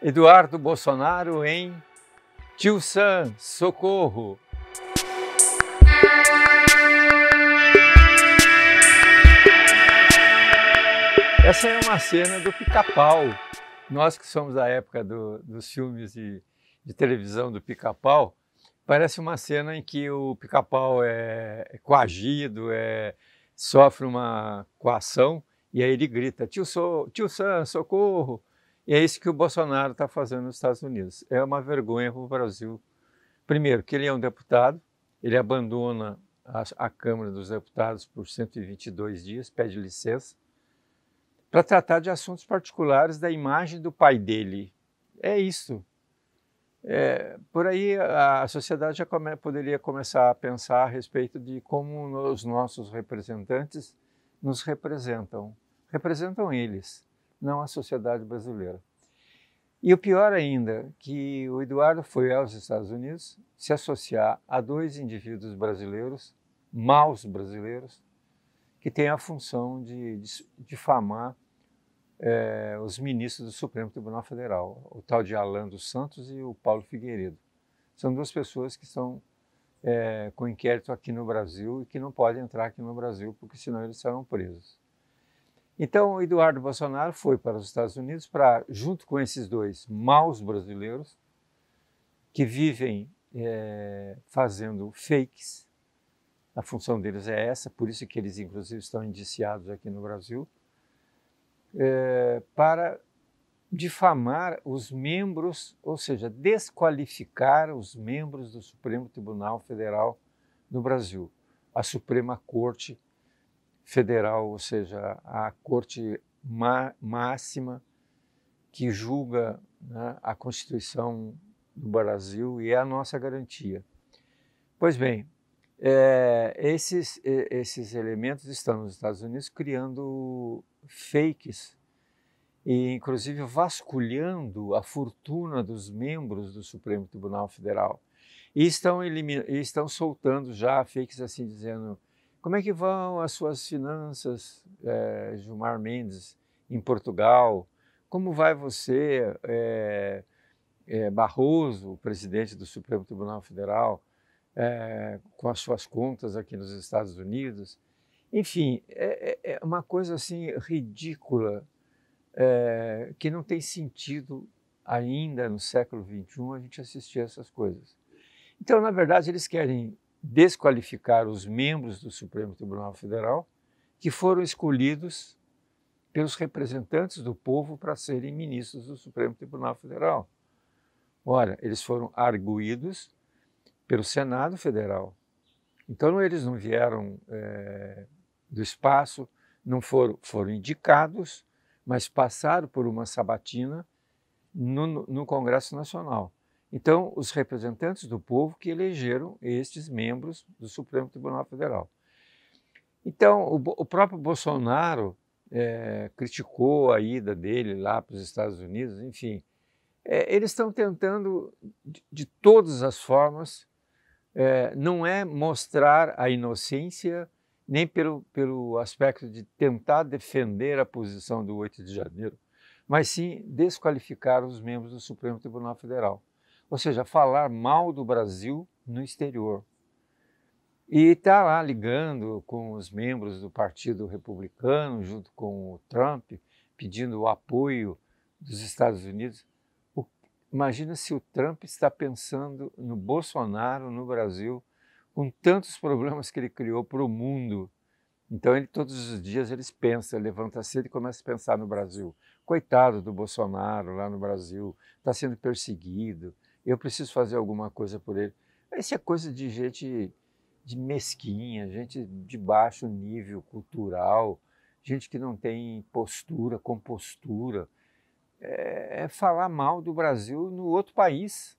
Eduardo Bolsonaro em Tio Sam, socorro! Essa é uma cena do Pica-Pau. Nós que somos da época dos filmes de televisão do Pica-Pau, parece uma cena em que o Pica-Pau é coagido, sofre uma coação, e aí ele grita, Tio Sam, socorro! E é isso que o Bolsonaro está fazendo nos Estados Unidos. É uma vergonha para o Brasil. Primeiro, que ele é um deputado, ele abandona a Câmara dos Deputados por 122 dias, pede licença, para tratar de assuntos particulares da imagem do pai dele. É isso. Por aí a sociedade já poderia começar a pensar a respeito de como os nossos representantes nos representam. Representam eles, não a sociedade brasileira. E o pior ainda, que o Eduardo foi aos Estados Unidos se associar a dois indivíduos brasileiros, maus brasileiros, que têm a função de difamar os ministros do Supremo Tribunal Federal, o tal de Alan dos Santos e o Paulo Figueiredo. São duas pessoas que estão com inquérito aqui no Brasil e que não podem entrar aqui no Brasil, porque senão eles serão presos. Então, o Eduardo Bolsonaro foi para os Estados Unidos para, junto com esses dois maus brasileiros, que vivem fazendo fakes, a função deles é essa, por isso que eles, inclusive, estão indiciados aqui no Brasil, para difamar os membros, ou seja, desqualificar os membros do Supremo Tribunal Federal no Brasil, a Suprema Corte Federal, ou seja, a Corte máxima que julga, né, a Constituição do Brasil e é a nossa garantia. Pois bem, esses elementos estão nos Estados Unidos criando fakes e, inclusive, vasculhando a fortuna dos membros do Supremo Tribunal Federal. E estão soltando já fakes assim, dizendo como é que vão as suas finanças, Gilmar Mendes, em Portugal? Como vai você, Barroso, o presidente do Supremo Tribunal Federal, com as suas contas aqui nos Estados Unidos? Enfim, é uma coisa assim ridícula, que não tem sentido ainda no século XXI a gente assistir a essas coisas. Então, na verdade, eles querem desqualificar os membros do Supremo Tribunal Federal que foram escolhidos pelos representantes do povo para serem ministros do Supremo Tribunal Federal. Ora, eles foram arguidos pelo Senado Federal. Então, eles não vieram do espaço, não foram indicados, mas passaram por uma sabatina no Congresso Nacional. Então, os representantes do povo que elegeram estes membros do Supremo Tribunal Federal. Então, o próprio Bolsonaro criticou a ida dele lá para os Estados Unidos, enfim. Eles estão tentando, de todas as formas, não é mostrar a inocência, nem pelo aspecto de tentar defender a posição do 8 de janeiro, mas sim desqualificar os membros do Supremo Tribunal Federal. Ou seja, falar mal do Brasil no exterior. E está lá ligando com os membros do Partido Republicano, junto com o Trump, pedindo o apoio dos Estados Unidos. Imagina se o Trump está pensando no Bolsonaro no Brasil, com tantos problemas que ele criou para o mundo. Então, todos os dias ele pensa, levanta cedo e começa a pensar no Brasil. Coitado do Bolsonaro lá no Brasil, está sendo perseguido, eu preciso fazer alguma coisa por ele. Isso é coisa de gente de mesquinha, gente de baixo nível cultural, gente que não tem postura, compostura. É falar mal do Brasil no outro país.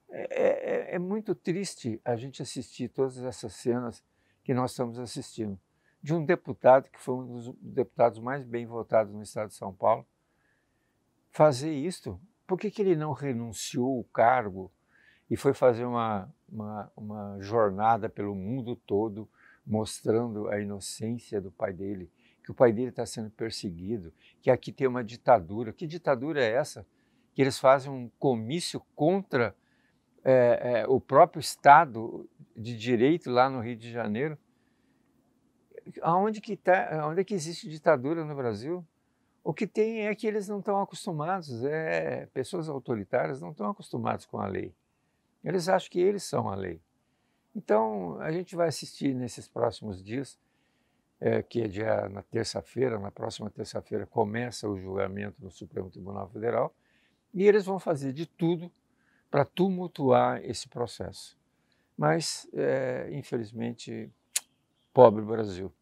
É muito triste a gente assistir todas essas cenas que nós estamos assistindo. De um deputado que foi um dos deputados mais bem votados no estado de São Paulo, fazer isto. Por que ele não renunciou o cargo e foi fazer uma jornada pelo mundo todo, mostrando a inocência do pai dele, que o pai dele está sendo perseguido, que aqui tem uma ditadura. Que ditadura é essa? que eles fazem um comício contra o próprio Estado de Direito lá no Rio de Janeiro. Onde é que existe ditadura no Brasil? O que tem é que eles não estão acostumados, pessoas autoritárias não estão acostumadas com a lei. Eles acham que eles são a lei. Então, a gente vai assistir nesses próximos dias, que é na terça-feira, na próxima terça-feira, começa o julgamento no Supremo Tribunal Federal, e eles vão fazer de tudo para tumultuar esse processo. Mas, infelizmente, pobre Brasil.